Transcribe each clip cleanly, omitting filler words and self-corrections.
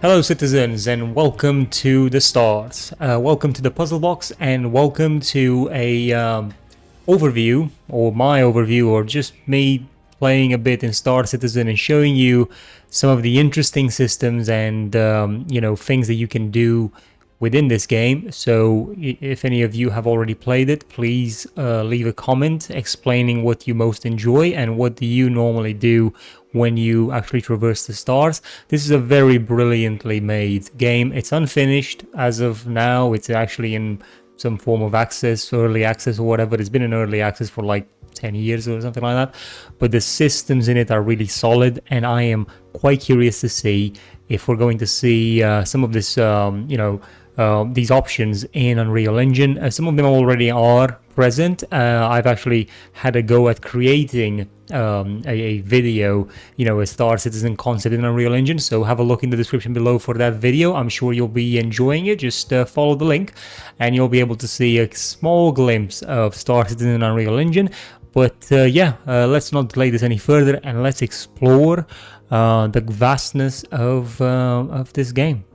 Hello citizens and welcome to the start. Welcome to the puzzle box and welcome to a overview, or my overview, or just me playing a bit in Star Citizen and showing you some of the interesting systems and things that you can do within this game. So if any of you have already played it, please leave a comment explaining what you most enjoy and what do you normally do when you actually traverse the stars. This is a very brilliantly made game. It's unfinished as of now. It's actually in some form of access, early access or whatever. It's been in early access for like 10 years or something like that, but the systems in it are really solid, and I am quite curious to see if we're going to see some of this these options in Unreal Engine. Some of them already are present. I've actually had a go at creating a video, a Star Citizen concept in Unreal Engine, so have a look in the description below for that video. I'm sure you'll be enjoying it. Just follow the link and you'll be able to see a small glimpse of Star Citizen in Unreal Engine. But let's not delay this any further and let's explore the vastness of this game.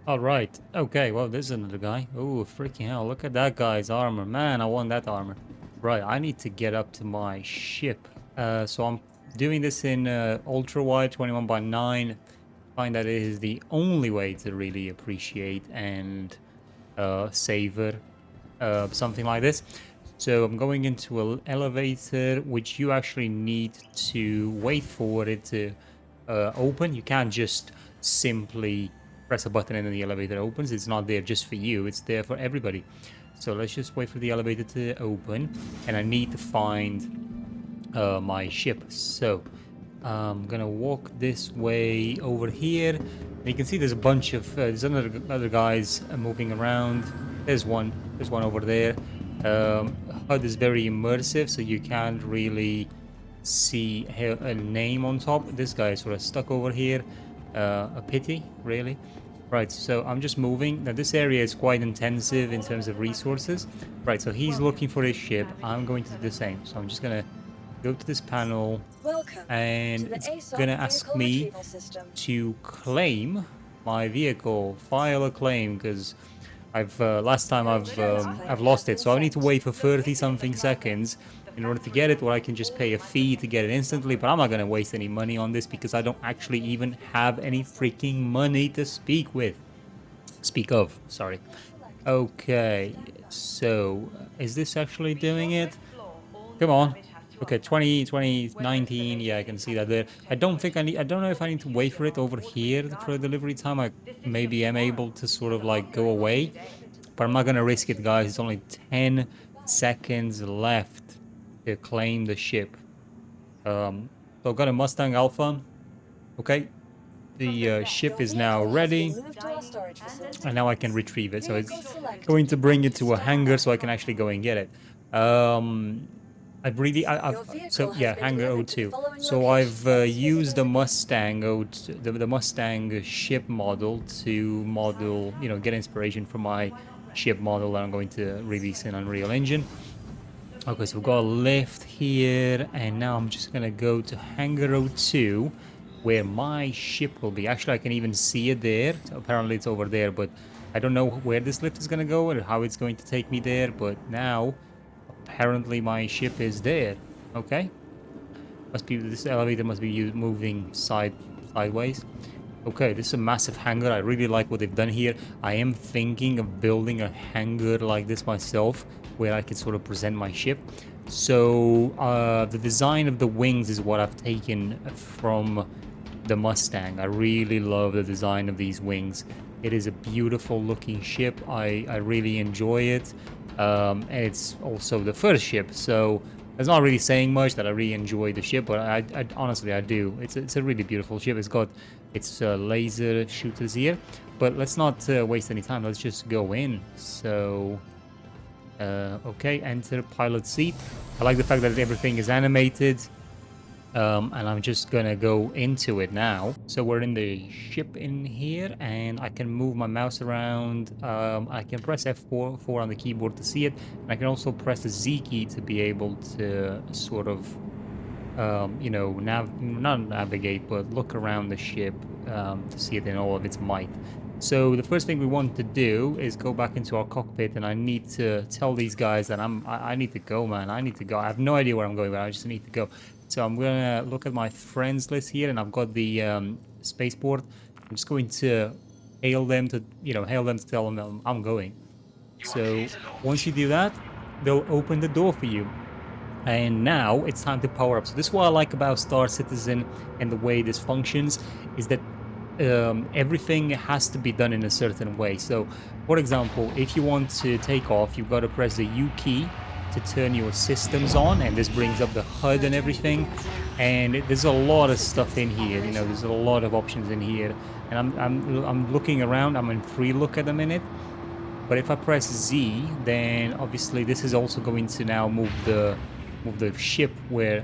Alright, okay, well, there's another guy. Oh, freaking hell, look at that guy's armor. Man, I want that armor. Right, I need to get up to my ship. So I'm doing this in ultra wide 21:9. Find that it is the only way to really appreciate and savor something like this. So I'm going into an elevator, which you actually need to wait for it to open. You can't just simply press a button and then the elevator opens. It's not there just for you, it's there for everybody. So let's just wait for the elevator to open, and I need to find my ship. So I'm gonna walk this way over here. And you can see there's a bunch of there's other guys moving around. There's one over there. HUD is very immersive, so you can't really see a name on top. This guy is sort of stuck over here. A pity, really. Right, so I'm just moving. Now this area is quite intensive in terms of resources. Right, so he's looking for his ship. I'm going to do the same. So I'm just gonna go to this panel, and it's gonna ask me to claim my vehicle, file a claim, because I've last time I've lost it, so I need to wait for 30 something seconds in order to get it, or I can just pay a fee to get it instantly. But I'm not gonna waste any money on this because I don't actually even have any freaking money to speak of, sorry. Okay, so is this actually doing it? Come on. Okay, 2019, yeah, I can see that there. I don't know if I need to wait for it over here for a delivery time. I maybe am able to sort of like go away, but I'm not gonna risk it, guys. It's only 10 seconds left to claim the ship. So I've got a Mustang Alpha. Okay, the ship is now ready, and now I can retrieve it. So it's going to bring it to a hangar so I can actually go and get it. So yeah, hangar 02. So I've used the Mustang the Mustang ship model to model, get inspiration for my ship model that I'm going to release in Unreal Engine. Okay, so we've got a lift here, and now I'm just gonna go to hangar 02, where my ship will be. Actually, I can even see it there. So apparently it's over there, but I don't know where this lift is gonna go or how it's going to take me there. But now apparently my ship is there. Okay, this elevator must be moving sideways. Okay, this is a massive hangar. I really like what they've done here. I am thinking of building a hangar like this myself, where I could sort of present my ship. So the design of the wings is what I've taken from the Mustang. I really love the design of these wings. It is a beautiful looking ship. I really enjoy it. And it's also the first ship, so it's not really saying much that I really enjoy the ship, but I honestly I do. It's a really beautiful ship. It's got its laser shooters here, but let's not waste any time. Let's just go in. So okay, enter pilot seat. I like the fact that everything is animated. And I'm just gonna go into it now. So we're in the ship in here, and I can move my mouse around. I can press F4 on the keyboard to see it, and I can also press the Z key to be able to sort of, you know, not navigate, but look around the ship to see it in all of its might. So the first thing we want to do is go back into our cockpit, and I need to tell these guys that I need to go, man. I need to go. I have no idea where I'm going, but I just need to go. So I'm gonna look at my friends list here, and I've got the spaceport. I'm just going to hail them to, you know, hail them to tell them that I'm going. So once you do that, they'll open the door for you. And now it's time to power up. So this is what I like about Star Citizen and the way this functions, is that everything has to be done in a certain way. So, for example, if you want to take off, you've got to press the U key to turn your systems on, and this brings up the HUD and everything. And there's a lot of stuff in here. You know, there's a lot of options in here. And I'm looking around. I'm in free look at the minute. But if I press Z, then obviously this is also going to now move the ship to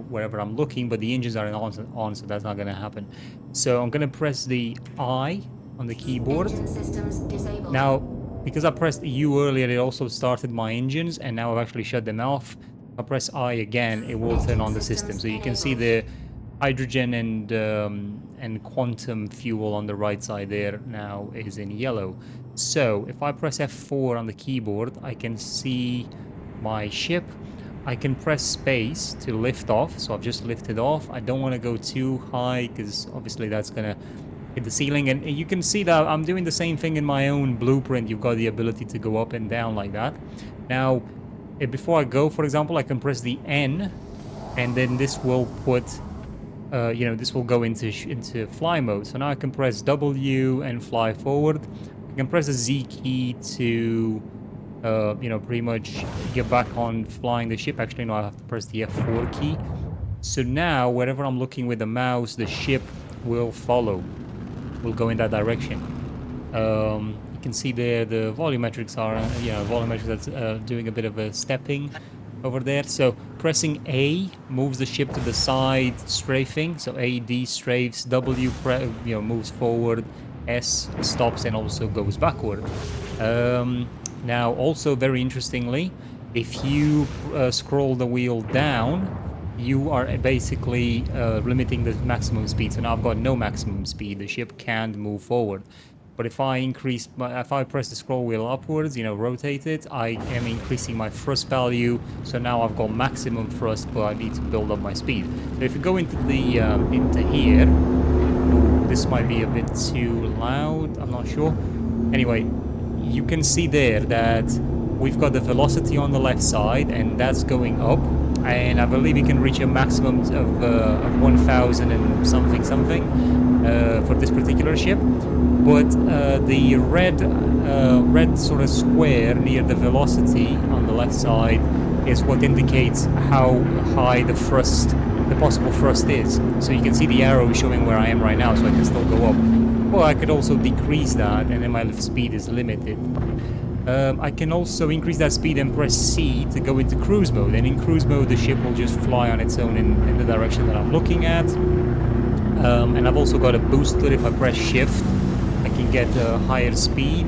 wherever I'm looking, but the engines aren't on, so that's not going to happen. So I'm going to press the I on the keyboard. Now, because I pressed U earlier, it also started my engines, and now I've actually shut them off. If I press I again, it will turn on the system. So you can see the hydrogen and quantum fuel on the right side there now is in yellow. So if I press F4 on the keyboard, I can see my ship. I can press space to lift off, so I've just lifted off. I don't want to go too high because obviously that's gonna hit the ceiling, and you can see that I'm doing the same thing in my own blueprint. You've got the ability to go up and down like that. Now, before I go, for example, I can press the N, and then this will put, you know, this will go into fly mode. So now I can press W and fly forward. I can press the Z key to you know, pretty much get back on flying the ship. Actually, no, I have to press the F4 key. So now, wherever I'm looking with the mouse, the ship will follow. Will go in that direction. You can see there the volumetrics are, yeah, volumetrics that's doing a bit of a stepping over there. So pressing A moves the ship to the side, strafing. So AD strafes, W, you know, moves forward, S stops and also goes backward. Now, also very interestingly, if you scroll the wheel down, you are basically limiting the maximum speed. So now I've got no maximum speed. The ship can't move forward. But if I press the scroll wheel upwards, you know, rotate it, I am increasing my thrust value. So now I've got maximum thrust, but I need to build up my speed. So if you go into the into here, this might be a bit too loud. I'm not sure. Anyway, you can see there that we've got the velocity on the left side, and that's going up. And I believe you can reach a maximum of 1,000 and something for this particular ship. But the red sort of square near the velocity on the left side is what indicates how high the possible thrust is. So you can see the arrow showing where I am right now, so I can still go up. Or I could also decrease that, and then my speed is limited. I can also increase that speed and press C to go into cruise mode. And in cruise mode, the ship will just fly on its own in the direction that I'm looking at. And I've also got a booster. If I press Shift, I can get a higher speed.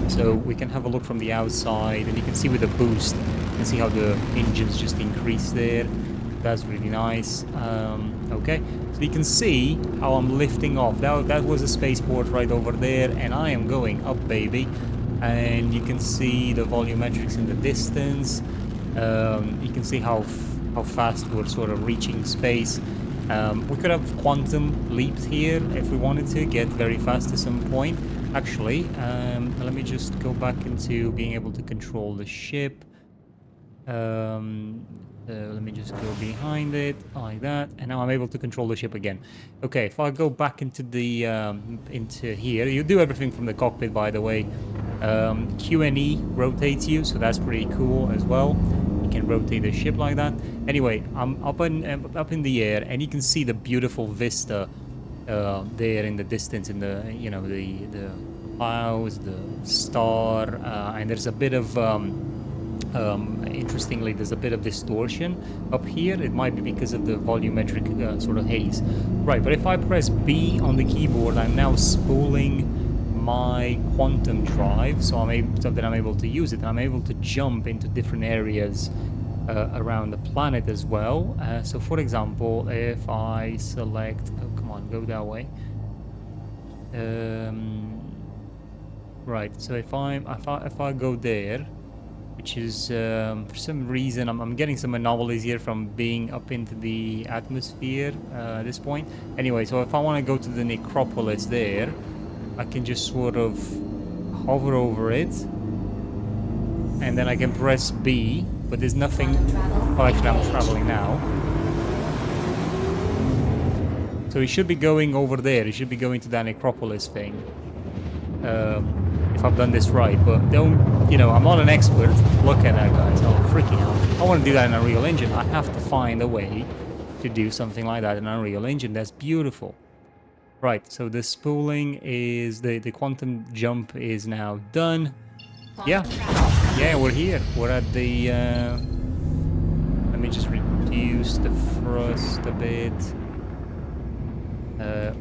So we can have a look from the outside, and you can see with the boost, you can see how the engines just increase there. That's really nice. Okay, so you can see how I'm lifting off. That was a spaceport right over there, and I am going up, baby. And you can see the volumetrics in the distance. You can see how fast we're sort of reaching space. We could have quantum leaps here if we wanted to get very fast to some point. Actually, let me just go back into being able to control the ship. Let me just go behind it like that, and now I'm able to control the ship again. Okay, if I go back into the into here, you do everything from the cockpit, by the way. Q and E rotates you, so that's pretty cool as well. You can rotate the ship like that. Anyway, I'm up in the air, and you can see the beautiful vista there in the distance, in the, you know, the clouds, the star, and there's a bit of Interestingly, there's a bit of distortion up here. It might be because of the volumetric sort of haze. Right, but if I press B on the keyboard, I'm now spooling my quantum drive, so that I'm able to use it. And I'm able to jump into different areas around the planet as well. So, for example, if I select, oh come on, go that way. Right. So if I go there, which is for some reason I'm getting some anomalies here from being up into the atmosphere at this point. Anyway, so if I want to go to the necropolis there, I can just sort of hover over it, and then I can press B. But there's nothing. Oh, actually, I'm traveling now. So he should be going over there. He should be going to that necropolis thing. If I've done this right, but don't, you know, I'm not an expert. Look at that, guys. Oh, freaking hell. I want to do that in Unreal Engine. I have to find a way to do something like that in Unreal Engine. That's beautiful. Right, so the spooling is, the quantum jump is now done. Yeah, we're here. We're at the, let me just reduce the thrust a bit.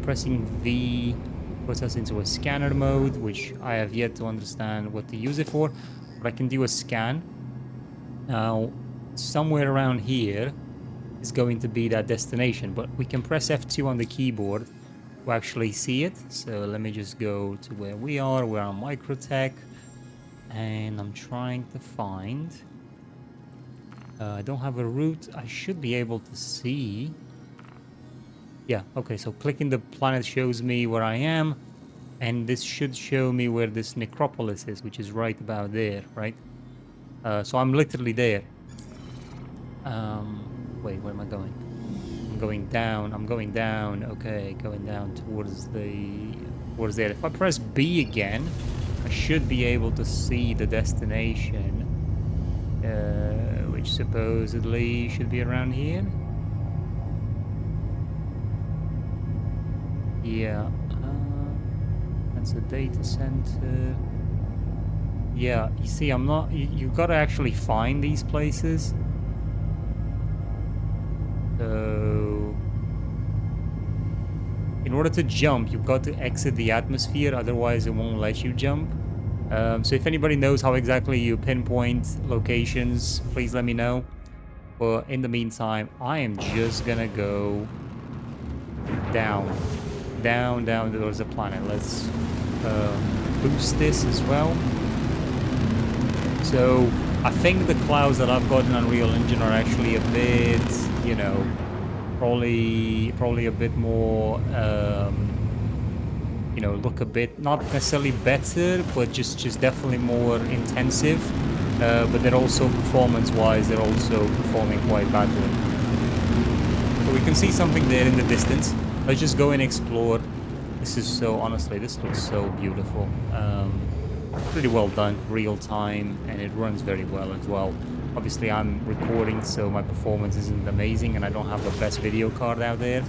Pressing V puts us into a scanner mode, which I have yet to understand what to use it for, but I can do a scan. Now, somewhere around here is going to be that destination, but we can press F2 on the keyboard to actually see it. So let me just go to where we are. We're on Microtech, and I'm trying to find... I don't have a route. I should be able to see... Yeah, okay, so clicking the planet shows me where I am, and this should show me where this necropolis is, which is right about there, right? So I'm literally there. Wait, where am I going? I'm going down, okay, going down towards there. If I press B again, I should be able to see the destination, which supposedly should be around here. Yeah, that's a data center. Yeah, you see, I'm not... You gotta actually find these places. So... in order to jump, you've got to exit the atmosphere, otherwise it won't let you jump. So if anybody knows how exactly you pinpoint locations, please let me know. But in the meantime, I am just gonna go down towards the planet. Let's boost this as well. So I think the clouds that I've got in Unreal Engine are actually a bit, you know, probably a bit more, you know, look a bit, not necessarily better, but just definitely more intensive. But they're also, performance-wise, they're also performing quite badly. So we can see something there in the distance. Let's just go and explore. This is so, honestly, this looks so beautiful. Pretty well done, real time, and it runs very well as well. Obviously, I'm recording, so my performance isn't amazing, and I don't have the best video card out there.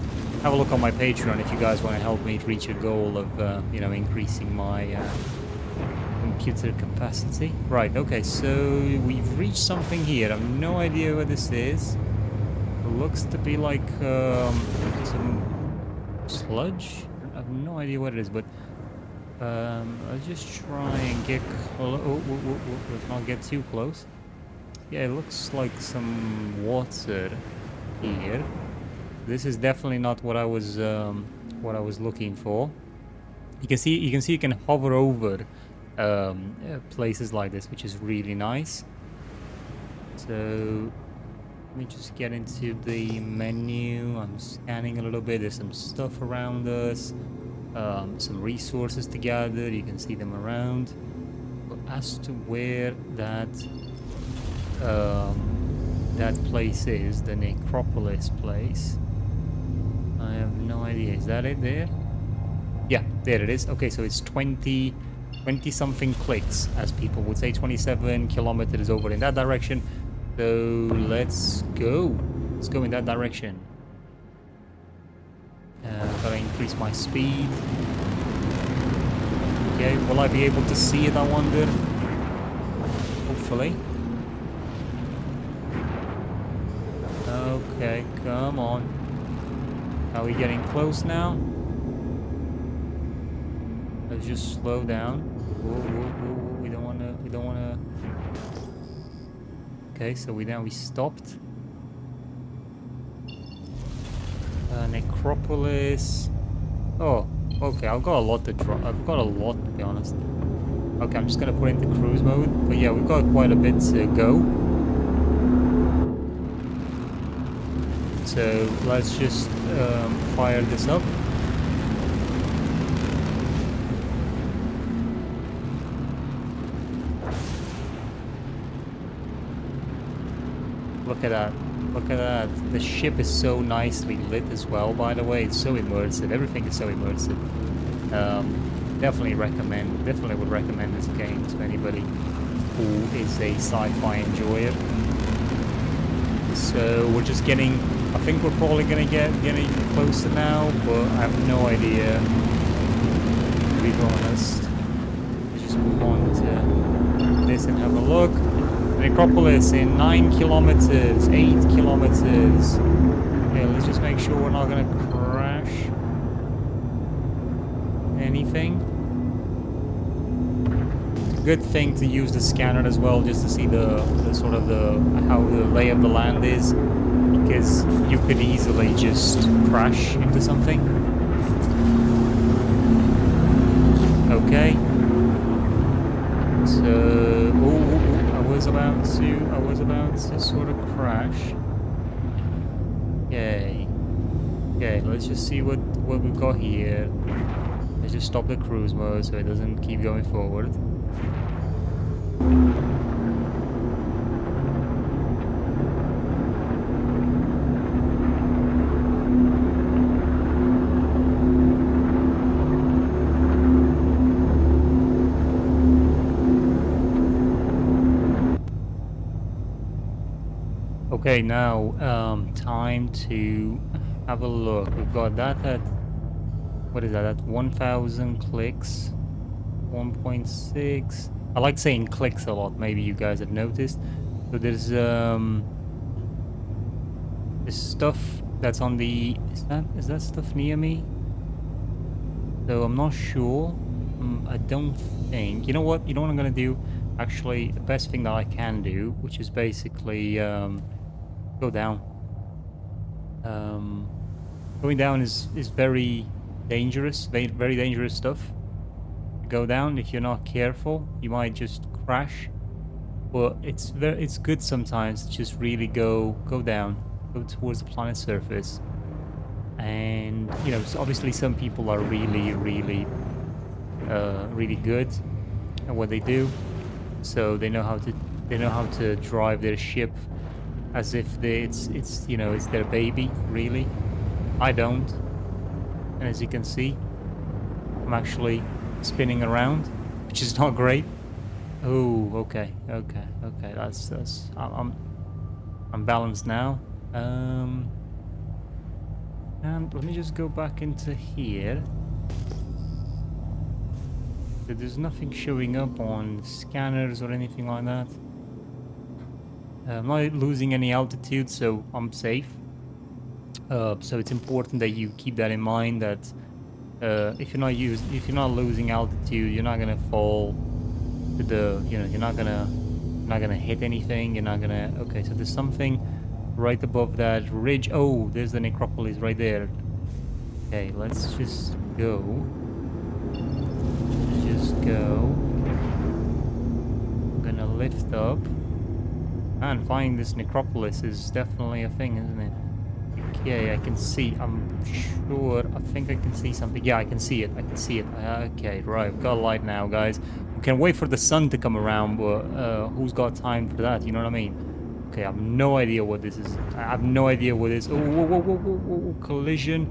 Have a look on my Patreon if you guys want to help me reach a goal of, you know, increasing my computer capacity. Right, okay, so we've reached something here. I have no idea what this is. It looks to be like some sludge. I have no idea what it is, but I'll just try and get close. Let's not get too close. Yeah, it looks like some water here. This is definitely not what I was looking for. You can see you can hover over places like this, which is really nice. So let me just get into the menu. I'm scanning a little bit. There's some stuff around us, some resources to gather. You can see them around. But as to where that place is, the necropolis place, I have no idea. Is that it there? Yeah, there it is. Okay, so it's 20 something clicks, as people would say. 27 kilometers over in that direction. So let's go. Let's go in that direction. Gotta increase my speed. Okay, will I be able to see it, I wonder? Hopefully. Okay, come on. Are we getting close now? Let's just slow down. Whoa, whoa, whoa, whoa. We don't wanna. Okay, so we stopped. Necropolis. Oh, okay. I've got a lot to draw. I've got a lot, to be honest. Okay, I'm just gonna put it into cruise mode. But yeah, we've got quite a bit to go. So let's just fire this up. Look at that. Look at that. The ship is so nicely lit as well, by the way. It's so immersive. Everything is so immersive. Definitely would recommend this game to anybody who is a sci-fi enjoyer. So we're just getting, I think we're probably gonna getting closer now, but I have no idea, to be honest. Let's just move on to this and have a look. Necropolis in 9 kilometers, 8 kilometers. Okay, let's just make sure we're not gonna crash anything. It's a good thing to use the scanner as well, just to see the sort of how the lay of the land is, because you could easily just crash into something. Okay. So, I was about to sort of crash. Yay. Okay, let's just see what we've got here. Let's just stop the cruise mode so it doesn't keep going forward. Okay, now time to have a look. We've got that at, what is that? At 1,000 clicks, 1.6. I like saying clicks a lot. Maybe you guys have noticed. So there's this stuff that's on the. Is that stuff near me? So I'm not sure. I don't think. You know what? You know what I'm gonna do? Actually, the best thing that I can do, which is basically go down. Going down is very dangerous, very dangerous stuff. Go down, if you're not careful, you might just crash. But it's good sometimes to just really go down, go towards the planet's surface. And you know, so obviously some people are really good at what they do, so they know how to drive their ship as if it's you know, it's their baby, really. I don't. And as you can see, I'm actually spinning around, which is not great. Oh, okay. That's I'm balanced now. And let me just go back into here. There's nothing showing up on scanners or anything like that. I'm not losing any altitude, so I'm safe. So it's important that you keep that in mind, that if you're not losing altitude, you're not gonna fall to the, you know, you're not gonna hit anything. You're not gonna. Okay, so there's something right above that ridge. Oh, there's the necropolis right there. Okay, let's just go. I'm gonna lift up. And finding this necropolis is definitely a thing, isn't it? Okay, I can see. I'm sure. I think I can see something. Yeah, I can see it. Okay, right. We've got a light now, guys. We can wait for the sun to come around, but who's got time for that? You know what I mean? Okay, I have no idea what this is. I have no idea what this is. Oh, whoa. Collision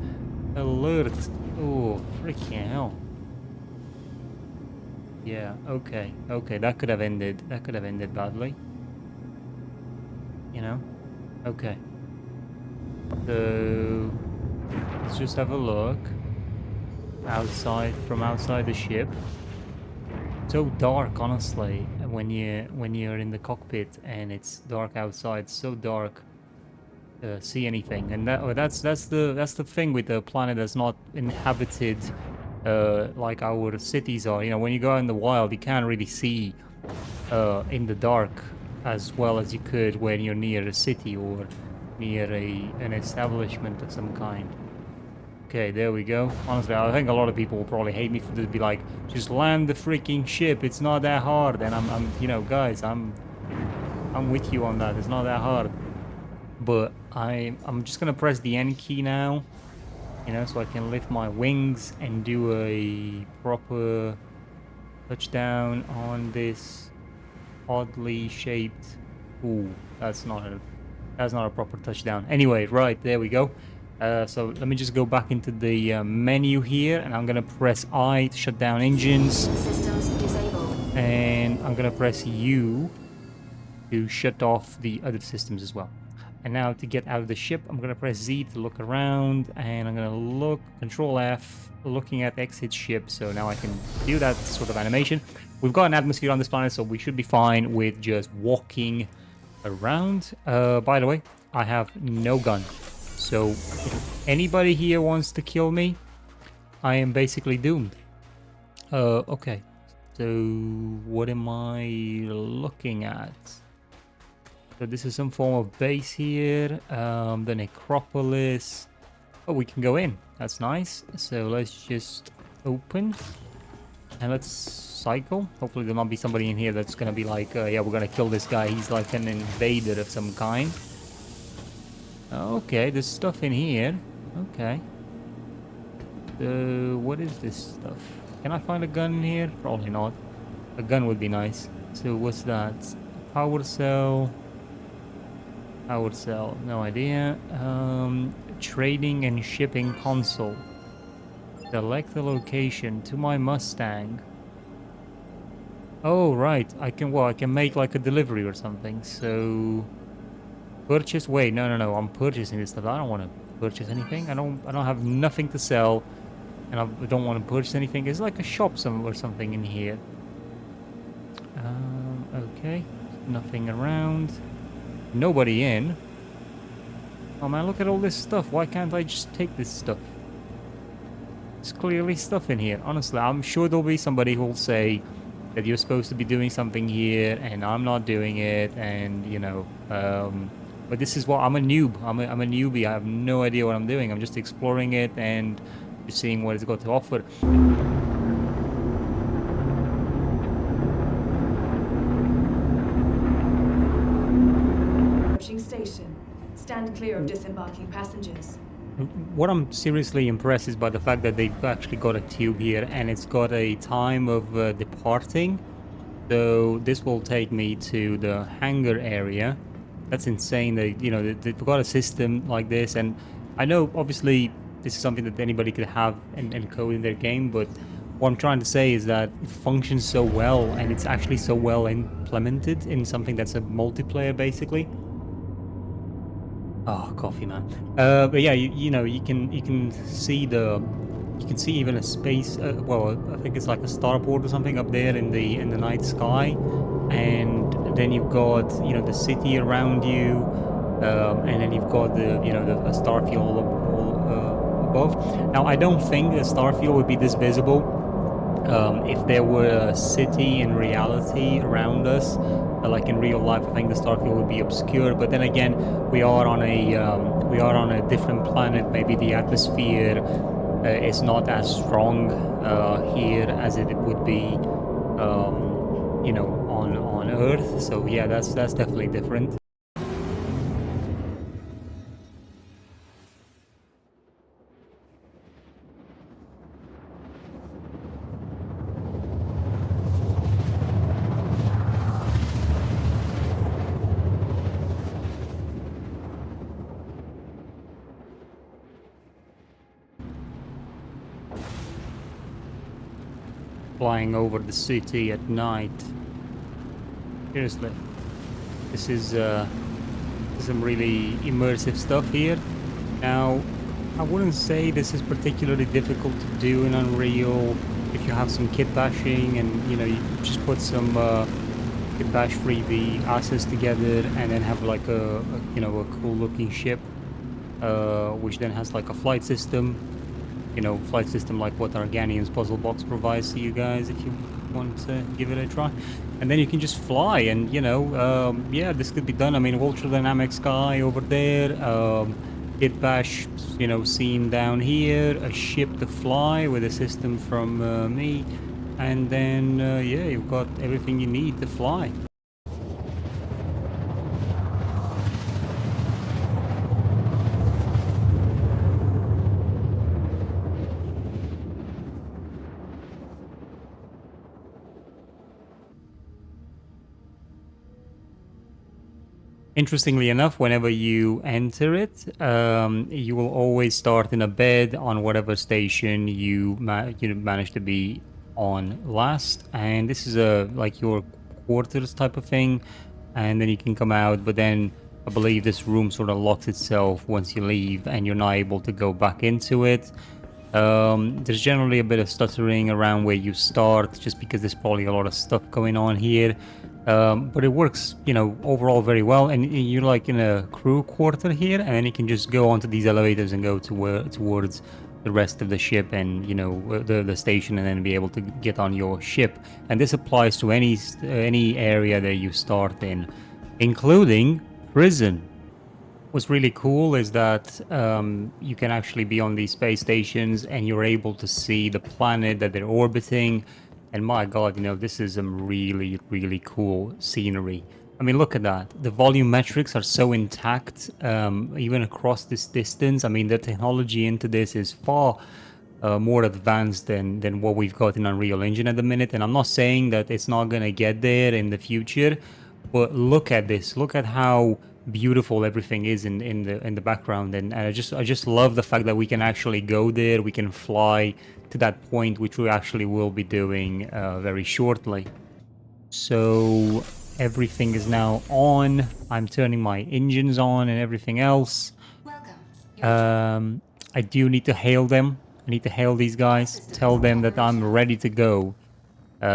alert. Oh, freaking hell. Yeah, okay. That could have ended badly. You know? Okay. So let's just have a look from outside the ship. So dark, honestly, when you're in the cockpit and it's dark outside. So dark. see anything. And that's the thing with the planet that's not inhabited like our cities are. You know, when you go out in the wild, you can't really see in the dark as well as you could when you're near a city or near an establishment of some kind. Okay, there we go. Honestly, I think a lot of people will probably hate me for this. Be like, just land the freaking ship. It's not that hard. And you know, guys, I'm with you on that. It's not that hard. But I'm just gonna press the N key now, you know, so I can lift my wings and do a proper touchdown on this oddly shaped. Ooh, that's not a proper touchdown. Anyway, right, there we go. So let me just go back into the menu here, and I'm gonna press I to shut down engines. Systems disabled. And I'm gonna press U to shut off the other systems as well. And now to get out of the ship, I'm gonna press Z to look around, and I'm gonna look, Control F, looking at exit ship. So now I can do that sort of animation. We've got an atmosphere on this planet, so we should be fine with just walking around. By the way, I have no gun. So if anybody here wants to kill me, I am basically doomed. Okay. So what am I looking at? So this is some form of base here. The necropolis. Oh, we can go in. That's nice. So let's just open. And let's cycle. Hopefully there'll not be somebody in here that's gonna be like, yeah, we're gonna kill this guy. He's like an invader of some kind. Okay, there's stuff in here. Okay. What is this stuff? Can I find a gun in here? Probably not. A gun would be nice. So what's that? Power cell. Power cell. No idea. Trading and shipping console. Select the location to my Mustang. Oh, right. I can make like a delivery or something. So purchase. Wait, no. I'm purchasing this stuff. I don't want to purchase anything. I don't have nothing to sell, and I don't want to purchase anything. There's like a shop or something in here. Okay. Nothing around. Nobody in. Oh man, look at all this stuff. Why can't I just take this stuff? There's clearly stuff in here. Honestly, I'm sure there'll be somebody who'll say that you're supposed to be doing something here and I'm not doing it, and you know, but this is what I'm a noob. I'm a newbie. I have no idea what I'm doing. I'm just exploring it and just seeing what it's got to offer. Station. Stand clear of disembarking passengers. What I'm seriously impressed is by the fact that they've actually got a tube here, and it's got a time of departing. So this will take me to the hangar area. That's insane. They've got a system like this, and I know obviously this is something that anybody could have and code in their game, but what I'm trying to say is that it functions so well, and it's actually so well implemented in something that's a multiplayer basically. Oh, coffee, man. But yeah, you know, you can see even a space. Well, I think it's like a starport or something up there in the night sky, and then you've got, you know, the city around you, and then you've got the starfield all above. Now, I don't think the starfield would be this visible if there were a city in reality around us. Like in real life, I think the starfield would be obscure. But then again, we are on a different planet. Maybe the atmosphere is not as strong here as it would be, you know, on Earth. So yeah, that's definitely different. Flying over the city at night. Seriously, this is some really immersive stuff here. Now, I wouldn't say this is particularly difficult to do in Unreal if you have some kit bashing and, you know, you just put some can bash free the assets together and then have like a you know, a cool looking ship, which then has like a flight system, you know, flight system like what Arganian's puzzle box provides to you guys if you want to give it a try. And then you can just fly and, you know, yeah, this could be done. I mean, ultra dynamic sky over there, hit bash, you know, scene down here, a ship to fly with a system from me, and then, yeah, you've got everything you need to fly. Interestingly enough, whenever you enter it, you will always start in a bed on whatever station you manage to be on last, and this is a like your quarters type of thing, and then you can come out. But then I believe this room sort of locks itself once you leave, and you're not able to go back into it. There's generally a bit of stuttering around where you start, just because there's probably a lot of stuff going on here. But it works, you know, overall very well. And you're like in a crew quarter here, and then you can just go onto these elevators and go towards the rest of the ship and, you know, the station, and then be able to get on your ship. And this applies to any area that you start in, including prison. What's really cool is that you can actually be on these space stations and you're able to see the planet that they're orbiting. And my god, you know, this is some really, really cool scenery. I mean, look at that. The volumetrics are so intact, even across this distance. I mean, the technology into this is far more advanced than what we've got in Unreal Engine at the minute. And I'm not saying that it's not going to get there in the future, but look at this. Look at how beautiful everything is in the background, and I just love the fact that we can actually go there. We can fly to that point, which we actually will be doing very shortly. So everything is now on. I'm turning my engines on and everything else. I do need to hail them. I need to hail these guys, tell them that I'm ready to go.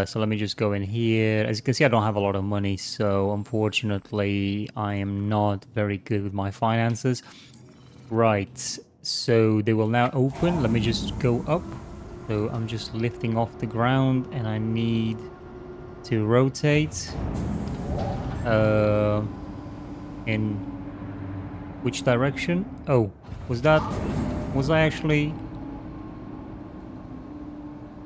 So let me just go in here. As you can see, I don't have a lot of money, so unfortunately, I am not very good with my finances. Right, so they will now open. Let me just go up. So I'm just lifting off the ground, and I need to rotate. In which direction? Oh, was I actually...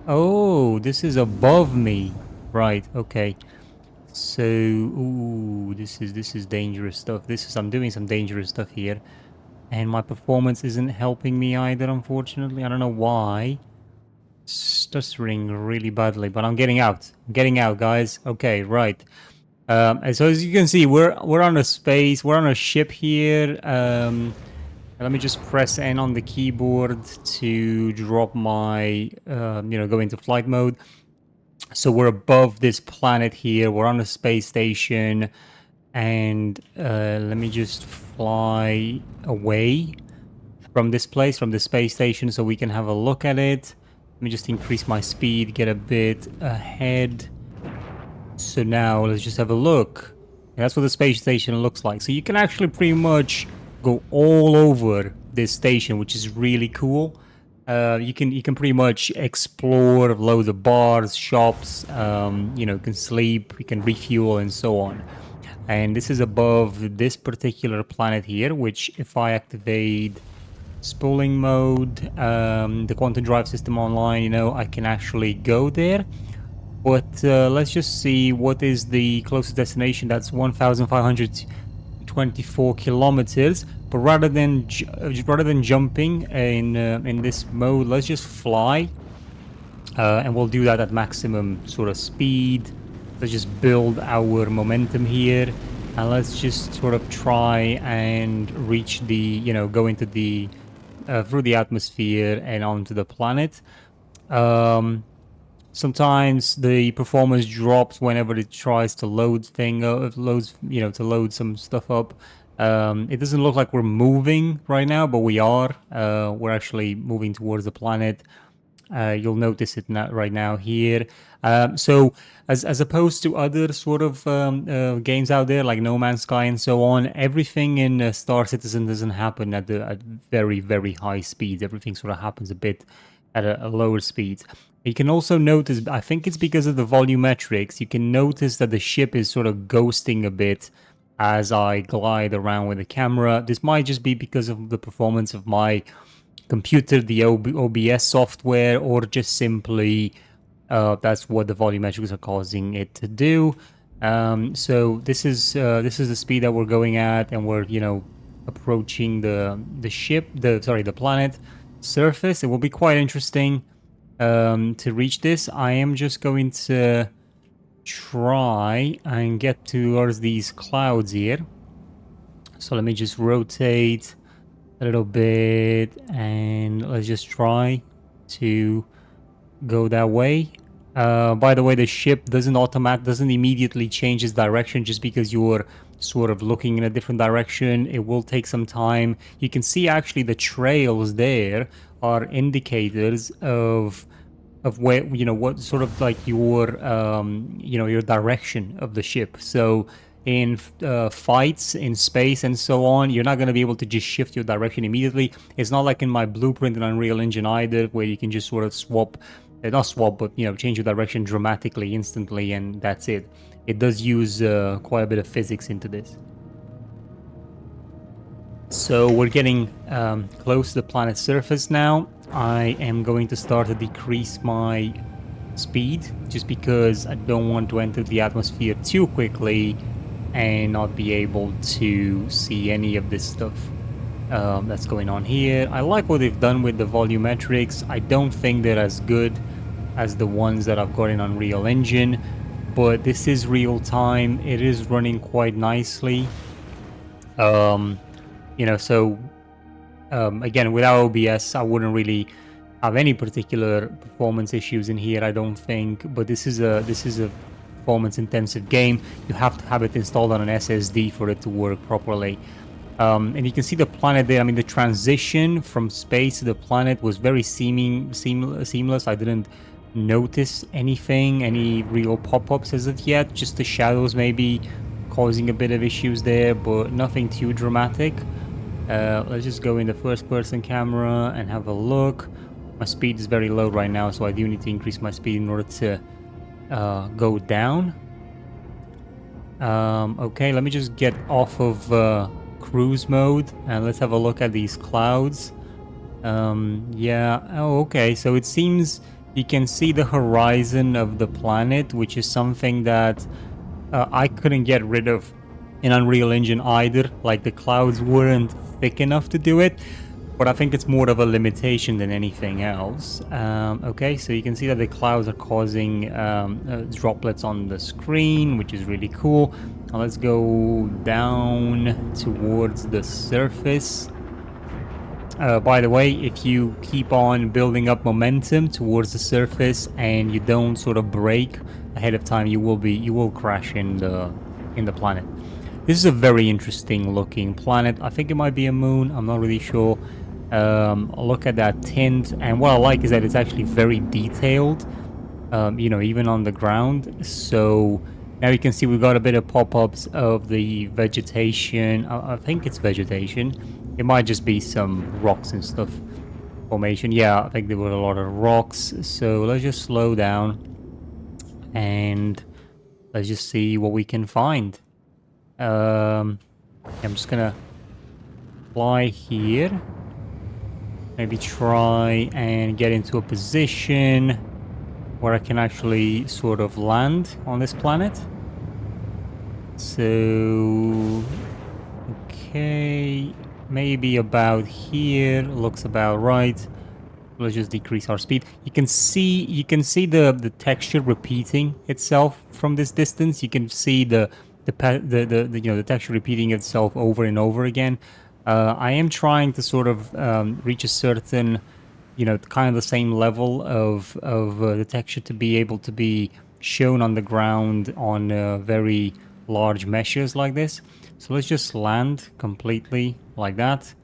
Oh, this is above me. Right, okay. So, ooh, this is dangerous stuff. I'm doing some dangerous stuff here. And my performance isn't helping me either, unfortunately. I don't know why. Stuttering really badly, but I'm getting out. I'm getting out, guys. Okay, right. And so as you can see, we're on a ship here. Let me just press N on the keyboard to drop my, you know, go into flight mode. So we're above this planet here. We're on a space station. And let me just fly away from this place, from the space station, so we can have a look at it. Let me just increase my speed, get a bit ahead. So now let's just have a look. And that's what the space station looks like. So you can actually pretty much go all over this station, which is really cool. You can pretty much explore loads of bars, shops. You know, you can sleep, you can refuel, and so on. And this is above this particular planet here, which if I activate spooling mode, the quantum drive system online, you know, I can actually go there. But let's just see what is the closest destination. That's 1,524 kilometers. But rather than jumping in this mode, let's just fly, and we'll do that at maximum sort of speed. Let's just build our momentum here, and let's just sort of try and reach the, you know, go into the through the atmosphere and onto the planet. Sometimes the performance drops whenever it tries to load to load some stuff up. It doesn't look like we're moving right now, but we are. We're actually moving towards the planet. You'll notice it right now here. So as opposed to other sort of games out there like No Man's Sky and so on, everything in Star Citizen doesn't happen at very, very high speeds. Everything sort of happens a bit at a lower speed. You can also notice, I think it's because of the volumetrics, you can notice that the ship is sort of ghosting a bit as I glide around with the camera. This might just be because of the performance of my computer, the OBS software, or just simply that's what the volumetrics are causing it to do. So this is the speed that we're going at, and we're approaching the ship, the planet surface. It will be quite interesting to reach this. I am just going to try and get towards these clouds here. So let me just rotate a little bit, and let's just try to go that way. By the way, the ship doesn't immediately change its direction just because you're sort of looking in a different direction. It will take some time. You can see actually the trails there are indicators of where what sort of like your your direction of the ship. So in fights in space and so on, you're not going to be able to just shift your direction immediately. It's not like in my blueprint in Unreal Engine either, where you can just sort of swap, not swap, but change your direction dramatically instantly, and that's it. It does use quite a bit of physics into this. So we're getting close to the planet's surface now. I am going to start to decrease my speed just because I don't want to enter the atmosphere too quickly and not be able to see any of this stuff that's going on here. I like what they've done with the volumetrics. I don't think they're as good as the ones that I've got in Unreal Engine, but this is real time. It is running quite nicely. So again, without OBS, I wouldn't really have any particular performance issues in here, I don't think. But this is a performance-intensive game. You have to have it installed on an SSD for it to work properly. And you can see the planet there. I mean, the transition from space to the planet was very seamless. I didn't notice any real pop-ups as of yet. Just the shadows maybe causing a bit of issues there, but nothing too dramatic. Let's just go in the first-person camera and have a look. My speed is very low right now, so I do need to increase my speed in order to go down. Okay, let me just get off of cruise mode and let's have a look at these clouds. Yeah, oh, okay, so it seems you can see the horizon of the planet, which is something that I couldn't get rid of in Unreal Engine either. Like, the clouds weren't thick enough to do it, but I think it's more of a limitation than anything else. Okay, so you can see that the clouds are causing droplets on the screen, which is really cool. Now let's go down towards the surface. By the way, if you keep on building up momentum towards the surface and you don't sort of brake ahead of time, you will crash in the planet. This is a very interesting looking planet. I think it might be a moon. I'm not really sure. Look at that tint, and what I like is that it's actually very detailed. Even on the ground. So now you can see we've got a bit of pop-ups of the vegetation. I think it's vegetation. It might just be some rocks and stuff formation. Yeah, I think there were a lot of rocks. So let's just slow down and let's just see what we can find. I'm just gonna fly here. Maybe try and get into a position where I can actually sort of land on this planet. So, okay, maybe about here looks about right. Let's just decrease our speed. You can see the texture repeating itself from this distance. You can see the texture repeating itself over and over again. I am trying to sort of reach a certain, kind of the same level of the texture to be able to be shown on the ground on very large meshes like this. So let's just land completely like that.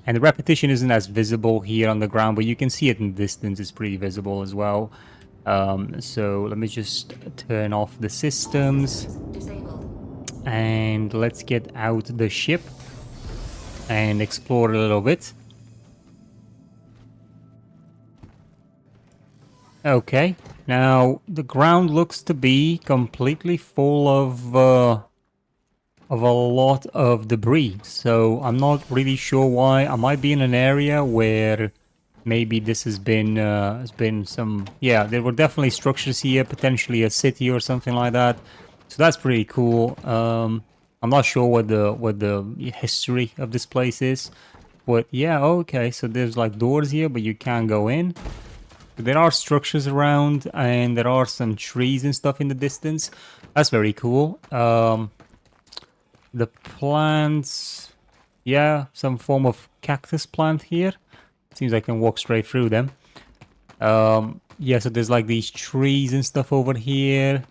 And the repetition isn't as visible here on the ground, but you can see it in the distance. It's pretty visible as well. So let me just turn off the systems. And let's get out the ship and explore a little bit. Okay, now the ground looks to be completely full of a lot of debris, so I'm not really sure why. I might be in an area where maybe this has been some, yeah, there were definitely structures here, potentially a city or something like that. So that's pretty cool. I'm not sure what the history of this place is, but yeah, okay. So there's like doors here, but you can't go in. There are structures around, and there are some trees and stuff in the distance. That's very cool. The plants, yeah, some form of cactus plant here. Seems I can walk straight through them. Yeah, so there's like these trees and stuff over here.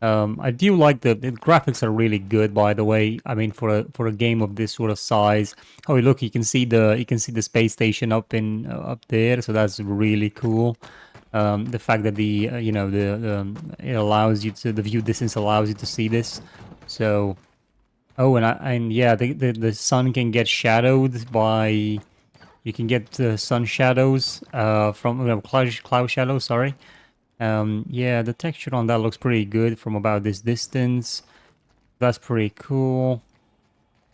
I do like the graphics are really good, by the way. I mean, for a game of this sort of size. Oh, look, you can see the space station up in up there, so that's really cool. The fact that the you know it allows you to, the view distance allows you to see this. So, oh, and yeah, the sun can get shadowed by, you can get sun shadows from cloud shadows. Sorry. Yeah, the texture on that looks pretty good from about this distance. That's pretty cool.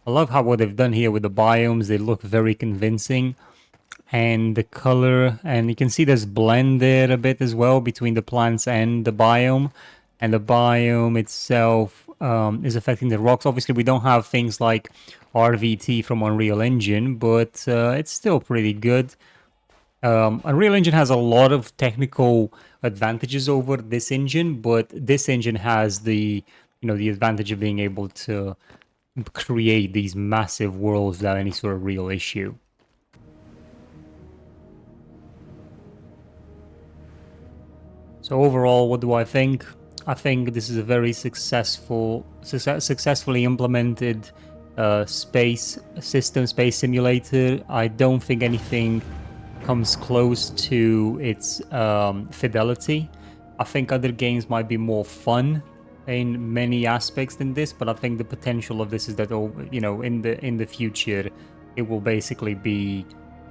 I love how what they've done here with the biomes. They look very convincing. And the color, and you can see there's blend there a bit as well between the plants and the biome. And the biome itself is affecting the rocks. Obviously, we don't have things like RVT from Unreal Engine, but it's still pretty good. Unreal Engine has a lot of technical advantages over this engine, but this engine has the, the advantage of being able to create these massive worlds without any sort of real issue. So overall, what do I think? I think this is a very successfully implemented space system, space simulator. I don't think anything comes close to its fidelity. I think other games might be more fun in many aspects than this, but I think the potential of this is that, in the future, it will basically be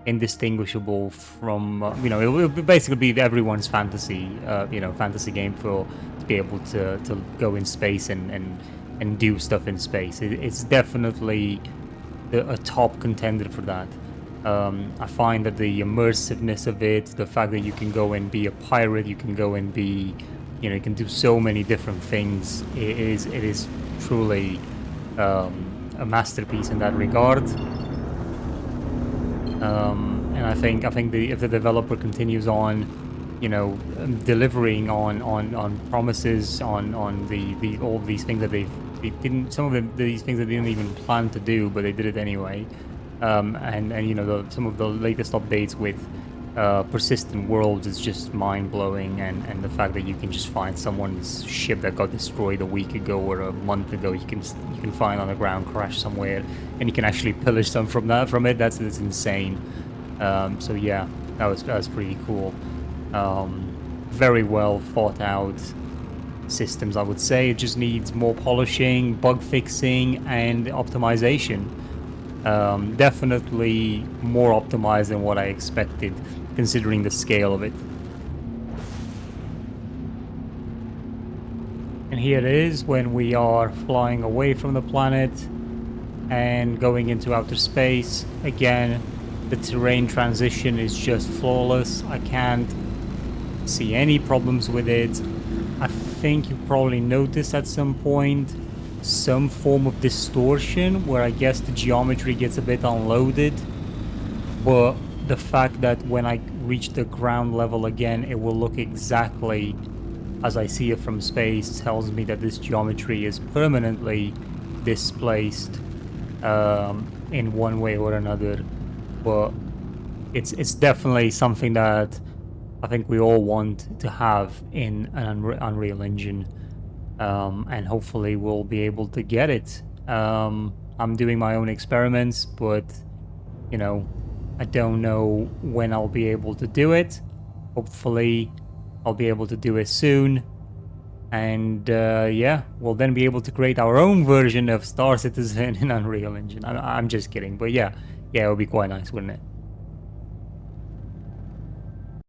indistinguishable from, it will basically be everyone's fantasy, fantasy game to be able to go in space and do stuff in space. It's definitely a top contender for that. I find that the immersiveness of it, the fact that you can go and be a pirate, you can go and be, you can do so many different things. It is truly a masterpiece in that regard. And I think if the developer continues on, delivering on promises, on all these things that they didn't, some of these things that they didn't even plan to do, but they did it anyway. And some of the latest updates with persistent worlds is just mind-blowing, and the fact that you can just find someone's ship that got destroyed a week ago or a month ago, you can find on the ground, crash somewhere, and you can actually pillage some from it. That's insane. So yeah, that was pretty cool. Very well thought out systems, I would say. It just needs more polishing, bug fixing, and optimization. Definitely more optimized than what I expected, considering the scale of it. And here it is when we are flying away from the planet and going into outer space. Again, the terrain transition is just flawless. I can't see any problems with it. I think you probably noticed at some point some form of distortion where I guess the geometry gets a bit unloaded, but the fact that when I reach the ground level again it will look exactly as I see it from space tells me that this geometry is permanently displaced in one way or another. But it's definitely something that I think we all want to have in an Unreal Engine. And hopefully we'll be able to get it. I'm doing my own experiments, but you know, I don't know when I'll be able to do it. Hopefully, I'll be able to do it soon. And yeah, we'll then be able to create our own version of Star Citizen in Unreal Engine. I'm just kidding, but yeah, it would be quite nice, wouldn't it?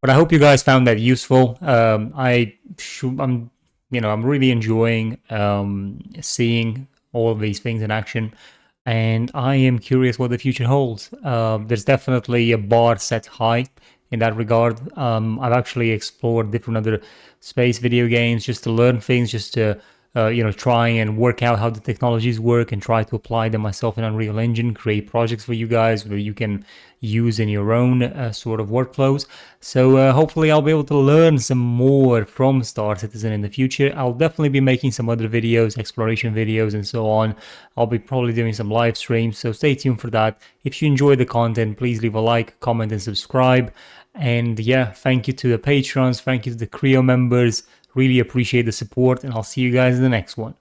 But I hope you guys found that useful. I'm really enjoying seeing all of these things in action, and I am curious what the future holds. There's definitely a bar set high in that regard. I've actually explored different other space video games just to learn things, just to try and work out how the technologies work and try to apply them myself in Unreal Engine, create projects for you guys where you can use in your own sort of workflows. So hopefully I'll be able to learn some more from Star Citizen in the future. I'll definitely be making some other videos, exploration videos and so on. I'll be probably doing some live streams, so stay tuned for that. If you enjoy the content, please leave a like, comment and subscribe. And yeah, thank you to the patrons, thank you to the Creo members. Really appreciate the support, and I'll see you guys in the next one.